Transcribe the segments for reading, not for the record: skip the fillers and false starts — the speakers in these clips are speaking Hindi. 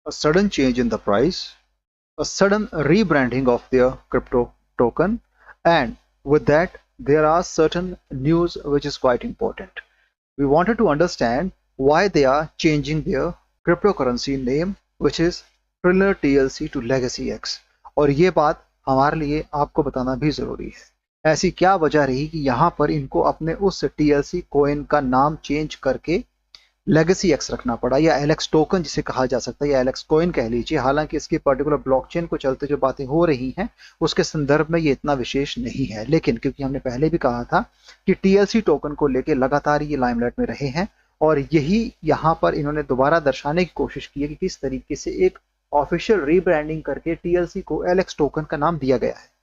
a sudden change in the price, a sudden rebranding of their crypto token, and with that, there are certain news which is quite important. We wanted to understand why they are changing their cryptocurrency name, which is Triller TLC to Legacy X. और ये बात हमारे लिए आपको बताना भी जरूरी है। ऐसी क्या वजह रही कि यहाँ पर इनको अपने उस TLC कोइन का नाम चेंज करके लेगेसी एक्स रखना पड़ा, या एलेक्स टोकन जिसे कहा जा सकता है, या एलेक्स कॉइन कह लीजिए। हालांकि इसकी पर्टिकुलर ब्लॉकचेन को चलते जो बातें हो रही हैं उसके संदर्भ में ये इतना विशेष नहीं है, लेकिन क्योंकि हमने पहले भी कहा था कि टीएलसी टोकन को लेकर लगातार ये लाइमलाइट में रहे हैं, और यही यहाँ पर इन्होंने दोबारा दर्शाने की कोशिश की है कि किस तरीके से एक ऑफिशियल रीब्रांडिंग करके टीएलसी को एलेक्स टोकन का नाम दिया गया है।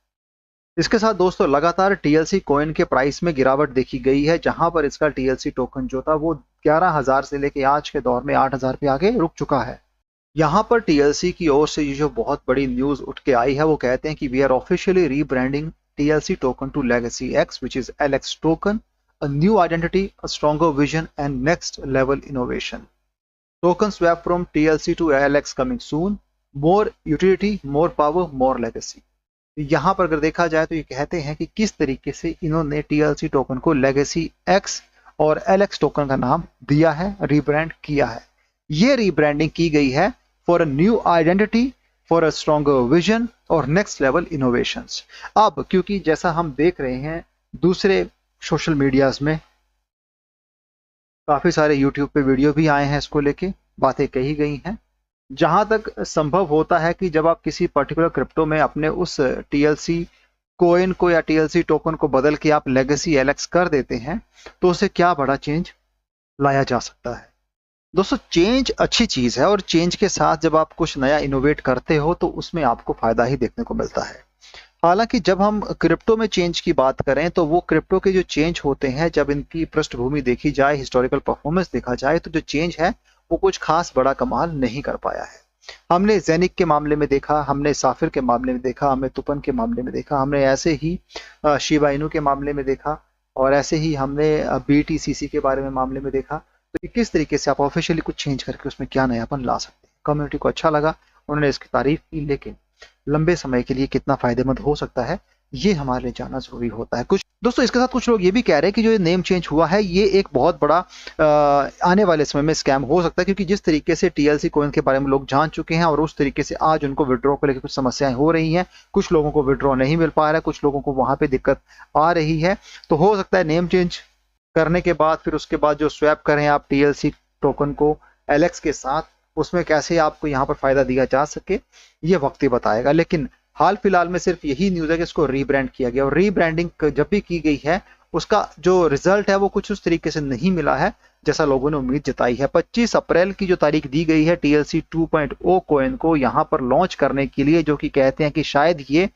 इसके साथ दोस्तों लगातार टीएलसी कॉइन के प्राइस में गिरावट देखी गई है, जहां पर इसका टीएलसी टोकन जो था वो 11,000 से लेके आज के दौर में 8,000 पे आगे रुक चुका है। यहां पर टीएलसी की ओर से ये जो बहुत बड़ी न्यूज उठ के आई है वो कहते हैं कि we are officially rebranding TLC token to legacy X which is Alex token, a new identity, a stronger vision and next level innovation. Token swap from TLC to Alex coming soon, more utility, more power, more legacy. यहाँ पर अगर देखा जाए तो ये कहते हैं कि किस तरीके से इन्होंने टीएलसी टोकन को लेगेसी एक्स और एलेक्स टोकन का नाम दिया है, रीब्रांड किया है। ये रीब्रांडिंग की गई है for a new identity, for a stronger vision और नेक्स्ट लेवल इनोवेशंस। अब क्योंकि जैसा हम देख रहे हैं दूसरे सोशल मीडियाज में काफी सारे यूट्यूब पे वीडियो भी आए हैं, इसको लेके बातें कही गई हैं। जहां तक संभव होता है कि जब आप किसी पर्टिकुलर क्रिप्टो में अपने उस टीएलसी कोइन को या टीएलसी टोकन को बदल के आप लेगेसी एलेक्स कर देते हैं तो उसे क्या बड़ा चेंज लाया जा सकता है। दोस्तों चेंज अच्छी चीज है, और चेंज के साथ जब आप कुछ नया इनोवेट करते हो तो उसमें आपको फायदा ही देखने को मिलता है। हालांकि जब हम क्रिप्टो में चेंज की बात करें तो वो क्रिप्टो के जो चेंज होते हैं, जब इनकी पृष्ठभूमि देखी जाए, हिस्टोरिकल परफॉर्मेंस देखा जाए, तो जो चेंज है वो कुछ खास बड़ा कमाल नहीं कर पाया है। हमने जेनिक के मामले में देखा, हमने साफिर के मामले में देखा, हमने तुपन के मामले में देखा, हमने ऐसे ही शिबा इनू के मामले में देखा, और ऐसे ही हमने BTCC के बारे में मामले में देखा। तो किस तरीके से आप ऑफिशियली कुछ चेंज करके उसमें क्या नयापन ला सकते हैं। कम्युनिटी को अच्छा लगा, उन्होंने इसकी तारीफ की, लेकिन लंबे समय के लिए कितना फायदेमंद हो सकता है ये हमारे लिए जानना जरूरी होता है। कुछ दोस्तों इसके साथ कुछ लोग ये भी कह रहे हैं कि जो ये नेम चेंज हुआ है ये एक बहुत बड़ा आने वाले समय में स्कैम हो सकता है, क्योंकि जिस तरीके से टीएलसी कोइन के बारे में लोग जान चुके हैं और उस तरीके से आज उनको विड्रॉ को लेकर कुछ समस्याएं हो रही हैं, कुछ लोगों को विड्रॉ नहीं मिल पा रहा है, कुछ लोगों को वहां पे दिक्कत आ रही है। तो हो सकता है नेम चेंज करने के बाद फिर उसके बाद जो स्वैप करें आप टीएलसी टोकन को एलेक्स के साथ, उसमें कैसे आपको यहाँ पर फायदा दिया जा सके ये वक्त ही बताएगा। लेकिन हाल फिलहाल में सिर्फ यही न्यूज है कि इसको रीब्रांड किया गया, और रीब्रांडिंग जब भी की गई है उसका जो रिजल्ट है वो कुछ उस तरीके से नहीं मिला है जैसा लोगों ने उम्मीद जताई है। 25 अप्रैल की जो तारीख दी गई है टीएलसी 2.0 कोइन को यहाँ पर लॉन्च करने के लिए, जो कि कहते हैं कि शायद ये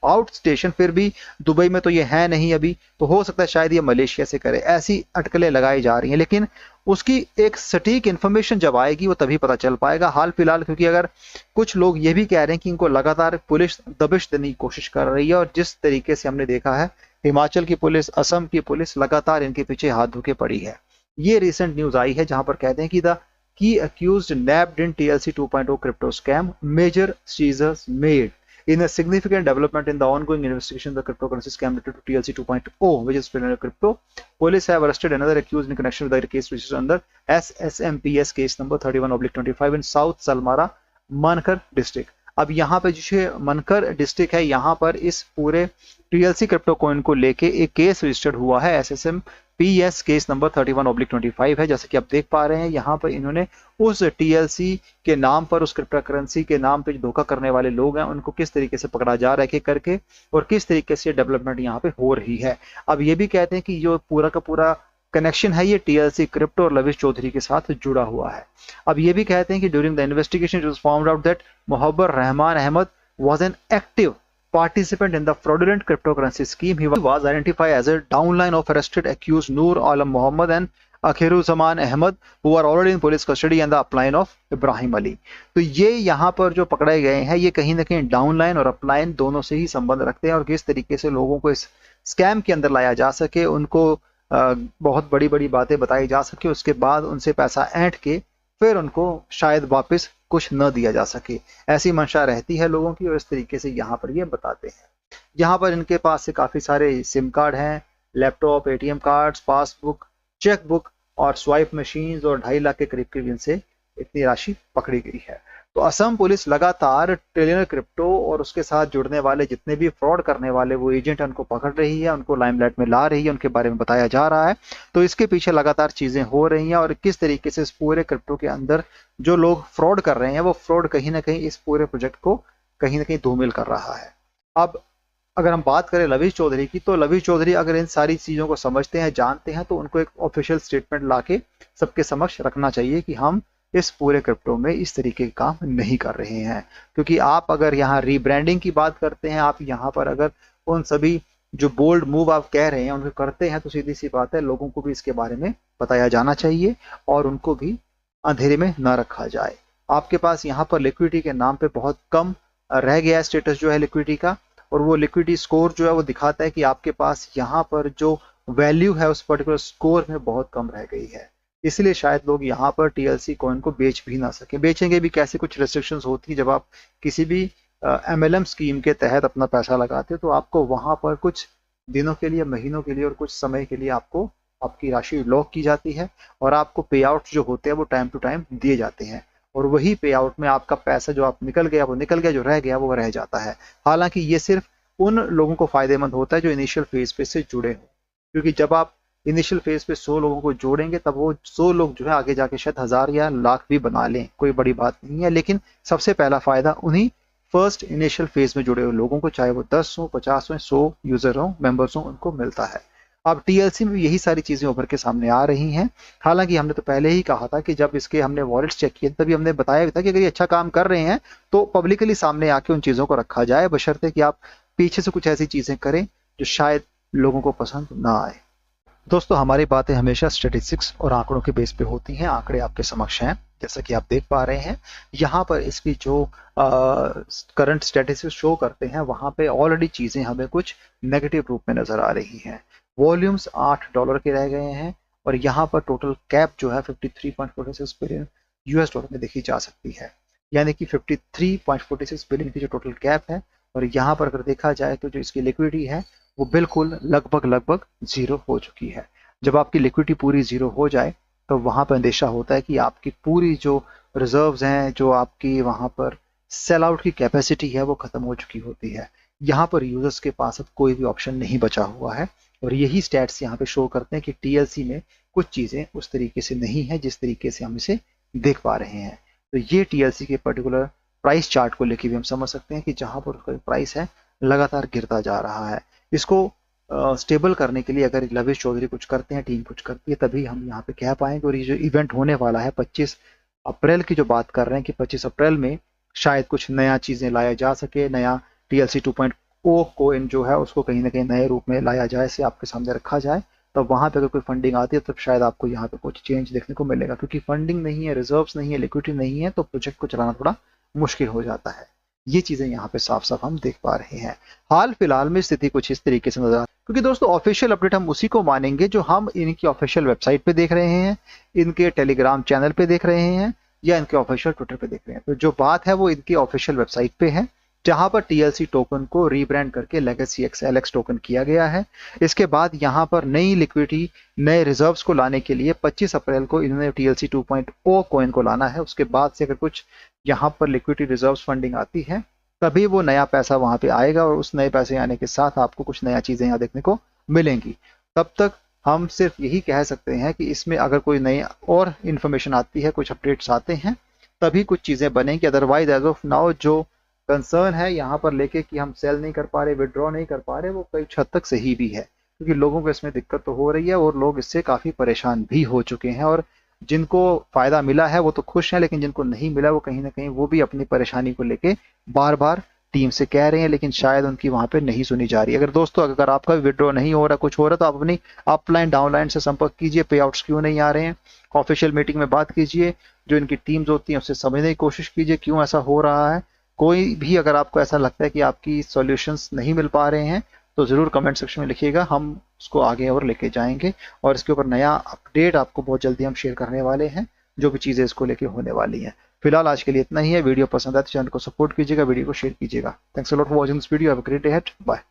आउट स्टेशन, फिर भी दुबई में तो ये है नहीं अभी, तो हो सकता है शायद ये मलेशिया से करे, ऐसी अटकलें लगाई जा रही हैं। लेकिन उसकी एक सटीक इन्फॉर्मेशन जब आएगी वो तभी पता चल पाएगा। हाल फिलहाल क्योंकि अगर कुछ लोग ये भी कह रहे हैं कि इनको लगातार पुलिस दबिश देने की कोशिश कर रही है, और जिस तरीके से हमने देखा है हिमाचल की पुलिस, असम की पुलिस लगातार इनके पीछे हाथ धोके पड़ी है। ये रिसेंट न्यूज आई है जहां पर कहते हैं कि द की accused nabbed in TLC 2.0 crypto scam, major seizures made in a significant development in the ongoing investigation of the cryptocurrency scam related to TLC 2.0, which is Trinity Crypto. Police have arrested another accused in connection with the case which is under SSMPS case number 31/25 in South Salmara, मनकर district. अब यहाँ पे जो मनकर डिस्ट्रिक्ट है, यहाँ पर इस पूरे टीएलसी क्रिप्टो कॉइन को लेके एक केस रजिस्टर्ड हुआ है। SSMPS केस नंबर 31/25 है। जैसे कि आप देख पा रहे हैं यहाँ पर इन्होंने उस टीएलसी के नाम पर, उस क्रिप्टो करेंसी के नाम पे जो धोखा करने वाले लोग हैं उनको किस तरीके से पकड़ा जा रहा है करके, और किस तरीके से डेवलपमेंट यहाँ पे हो रही है। अब ये भी कहते हैं कि जो पूरा का पूरा कनेक्शन है ये टीएलसी क्रिप्टो और लविश चौधरी के साथ जुड़ा हुआ है। अब ये भी कहते हैं कि during the investigation it was found out that Mohabbar Rahman Ahmed was an active participant in the fraudulent cryptocurrency scheme. He was identified as a downline of arrested accused Noor Alam Muhammad and Akhiruzaman Ahmad, who are already in police custody, and the upline of Ibrahim Ali. तो ये यहाँ पर जो पकड़े गए हैं ये कहीं ना कहीं डाउनलाइन और अपलाइन दोनों से ही संबंध रखते हैं, और किस तरीके से लोगों को इस स्कैम के अंदर लाया जा सके, उनको बहुत बड़ी बड़ी बातें बताई जा सके, उसके बाद उनसे पैसा ऐंठ के फिर उनको शायद वापस कुछ न दिया जा सके, ऐसी मंशा रहती है लोगों की और इस तरीके से यहाँ पर ये बताते हैं। यहाँ पर इनके पास से काफ़ी सारे सिम कार्ड हैं, laptop, ATM cards, passbook, cheque book और स्वाइप मशीन्स और 2.5 लाख के करीब करीब इनसे इतनी राशि पकड़ी गई है। तो असम पुलिस लगातार ट्रिलियनर क्रिप्टो और उसके साथ जुड़ने वाले जितने भी फ्रॉड करने वाले वो एजेंट हैं उनको पकड़ रही है, उनको लाइमलाइट में ला रही है, उनके बारे में बताया जा रहा है। तो इसके पीछे लगातार चीजें हो रही हैं और किस तरीके से इस पूरे क्रिप्टो के अंदर जो लोग फ्रॉड कर रहे हैं वो फ्रॉड कहीं ना कहीं इस पूरे प्रोजेक्ट को कहीं ना कहीं धूमिल कर रहा है। अब अगर हम बात करें लवीश चौधरी की, तो लवीश चौधरी अगर इन सारी चीज़ों को समझते हैं, जानते हैं, तो उनको एक ऑफिशियल स्टेटमेंट लाके सबके समक्ष रखना चाहिए कि हम इस पूरे क्रिप्टो में इस तरीके के काम नहीं कर रहे हैं। क्योंकि आप अगर यहाँ रीब्रांडिंग की बात करते हैं, आप यहाँ पर अगर उन सभी जो बोल्ड मूव आप कह रहे हैं उनको करते हैं, तो सीधी सी बात है लोगों को भी इसके बारे में बताया जाना चाहिए और उनको भी अंधेरे में न रखा जाए। आपके पास यहाँ पर लिक्विडिटी के नाम पे बहुत कम रह गया स्टेटस जो है लिक्विडिटी का, और वो लिक्विडिटी स्कोर जो है वो दिखाता है कि आपके पास यहाँ पर जो वैल्यू है उस पर्टिकुलर स्कोर में बहुत कम रह गई है। इसलिए शायद लोग यहाँ पर टीएलसी कॉइन को बेच भी ना सके। बेचेंगे भी कैसे, कुछ रेस्ट्रिक्शंस होती है। जब आप किसी भी एमएलएम स्कीम के तहत अपना पैसा लगाते हो तो आपको वहाँ पर कुछ दिनों के लिए, महीनों के लिए और कुछ समय के लिए आपको आपकी राशि लॉक की जाती है और आपको पे आउट जो होते हैं वो टाइम टू टाइम दिए जाते हैं, और वही पे आउट में आपका पैसा जो आप निकल गया वो निकल गया, जो रह गया वो रह जाता है। हालांकि ये सिर्फ उन लोगों को फायदेमंद होता है जो इनिशियल फेज पे से जुड़े हो, क्योंकि जब आप इनिशियल फेज पे 100 लोगों को जोड़ेंगे तब वो 100 लोग जो है आगे जाके शायद 1000 या लाख भी बना लें, कोई बड़ी बात नहीं है। लेकिन सबसे पहला फायदा उन्हीं फर्स्ट इनिशियल फेज में जुड़े हुए लोगों को, चाहे वो 10 हो, 50 हो, 100 यूजर हो, मेंबर्स हो, उनको मिलता है। अब टीएलसी में यही सारी चीजें उभर के सामने आ रही हैं। हालांकि हमने तो पहले ही कहा था कि जब इसके हमने वॉलेट्स चेक किए तभी हमने बताया भी था कि अगर ये अच्छा काम कर रहे हैं तो पब्लिकली सामने आके उन चीजों को रखा जाए, बशर्ते कि आप पीछे से कुछ ऐसी चीजें करें जो शायद लोगों को पसंद ना आए। दोस्तों, हमारी बातें हमेशा स्टैटिस्टिक्स और आंकड़ों के बेस पे होती हैं। आंकड़े आपके समक्ष हैं, जैसा कि आप देख पा रहे हैं। यहाँ पर इसकी जो करंट स्टैटिस्टिक्स शो करते हैं वहाँ पे ऑलरेडी चीज़ें हमें कुछ नेगेटिव रूप में नज़र आ रही हैं। वॉल्यूम्स $8 के रह गए हैं और यहाँ पर टोटल कैप जो है 53.46 बिलियन यूएस डॉलर में देखी जा सकती है, यानी कि 53.46 बिलियन की जो टोटल कैप है। और यहाँ पर अगर देखा जाए तो जो इसकी लिक्विडिटी है वो बिल्कुल लगभग जीरो हो चुकी है। जब आपकी लिक्विडिटी पूरी जीरो हो जाए तो वहाँ पर अंदेशा होता है कि आपकी पूरी जो रिजर्व्स हैं, जो आपकी वहाँ पर सेल आउट की कैपेसिटी है वो खत्म हो चुकी होती है। यहाँ पर यूजर्स के पास अब कोई भी ऑप्शन नहीं बचा हुआ है और यही स्टैट्स यहाँ पे शो करते हैं कि टीएलसी में कुछ चीज़ें उस तरीके से नहीं है जिस तरीके से हम इसे देख पा रहे हैं। तो ये टीएलसी के पर्टिकुलर प्राइस चार्ट को लेकर भी हम समझ सकते हैं कि जहाँ पर उसका प्राइस है लगातार गिरता जा रहा है। इसको स्टेबल करने के लिए अगर लवीश चौधरी कुछ करते हैं, टीम कुछ करती है, तभी हम यहाँ पे कह पाएंगे। और ये जो इवेंट होने वाला है 25 अप्रैल की जो बात कर रहे हैं कि 25 अप्रैल में शायद कुछ नया चीज़ें लाया जा सके, नया टीएलसी 2.0 कोइन जो है उसको कहीं ना कहीं नए रूप में लाया जाए, इसे आपके सामने रखा जाए। तो वहाँ पे अगर कोई फंडिंग आती है तब शायद आपको यहाँ पे कुछ चेंज देखने को मिलेगा, क्योंकि फंडिंग नहीं है, रिजर्व्स नहीं है, लिक्विडिटी नहीं है, तो प्रोजेक्ट को चलाना थोड़ा मुश्किल हो जाता है। ये चीजें यहाँ पे साफ साफ हम देख पा रहे हैं। हाल फिलहाल में स्थिति कुछ इस तरीके से नजर, क्योंकि दोस्तों ऑफिशियल अपडेट हम उसी को मानेंगे जो हम इनकी ऑफिशियल वेबसाइट पे देख रहे हैं, इनके टेलीग्राम चैनल पे देख रहे हैं या इनके ऑफिशियल ट्विटर पे देख रहे हैं। तो जो बात है वो इनकी ऑफिशियल वेबसाइट पे है, जहां पर टीएलसी टोकन को रीब्रांड करके लेगेसी XLX टोकन किया गया है। इसके बाद यहाँ पर नई लिक्विडिटी, नए रिजर्व्स को लाने के लिए 25 अप्रैल को इन्होंने टीएलसी 2.0 कॉइन को लाना है। उसके बाद से अगर कुछ यहाँ पर लिक्विडिटी रिजर्व्स फंडिंग आती है तभी वो नया पैसा वहां पे आएगा और उस नए पैसे आने के साथ आपको कुछ नया चीजें यहाँ देखने को मिलेंगी। तब तक हम सिर्फ यही कह सकते हैं कि इसमें अगर कोई नई और इन्फॉर्मेशन आती है, कुछ अपडेट्स आते हैं, तभी कुछ चीजें बनेंगी। अदरवाइज एज ऑफ नाउ जो कंसर्न है यहाँ पर लेके कि हम सेल नहीं कर पा रहे, विड्रॉ नहीं कर पा रहे, वो कई हद तक सही भी है, क्योंकि लोगों को इसमें दिक्कत तो हो रही है और लोग इससे काफी परेशान भी हो चुके हैं। और जिनको फायदा मिला है वो तो खुश हैं, लेकिन जिनको नहीं मिला वो कहीं ना कहीं वो भी अपनी परेशानी को लेके बार बार टीम से कह रहे हैं, लेकिन शायद उनकी वहां पे नहीं सुनी जा रही। अगर दोस्तों अगर आपका विड्रॉ नहीं हो रहा, कुछ हो रहा, तो आप अपनी अपलाइन डाउनलाइन से संपर्क कीजिए। पे आउट्स क्यों नहीं आ रहे हैं, ऑफिशियल मीटिंग में बात कीजिए, जो इनकी टीम्स होती हैं उससे समझने की कोशिश कीजिए क्यों ऐसा हो रहा है। कोई भी अगर आपको ऐसा लगता है कि आपकी सॉल्यूशंस नहीं मिल पा रहे हैं तो ज़रूर कमेंट सेक्शन में लिखिएगा, हम उसको आगे और लेके जाएंगे और इसके ऊपर नया अपडेट आपको बहुत जल्दी हम शेयर करने वाले हैं, जो भी चीज़ें इसको लेके होने वाली हैं। फिलहाल आज के लिए इतना ही है। वीडियो पसंद आए तो चैनल को सपोर्ट कीजिएगा, वीडियो को शेयर कीजिएगा। Thanks a lot for watching this video. Have a great day ahead. Bye.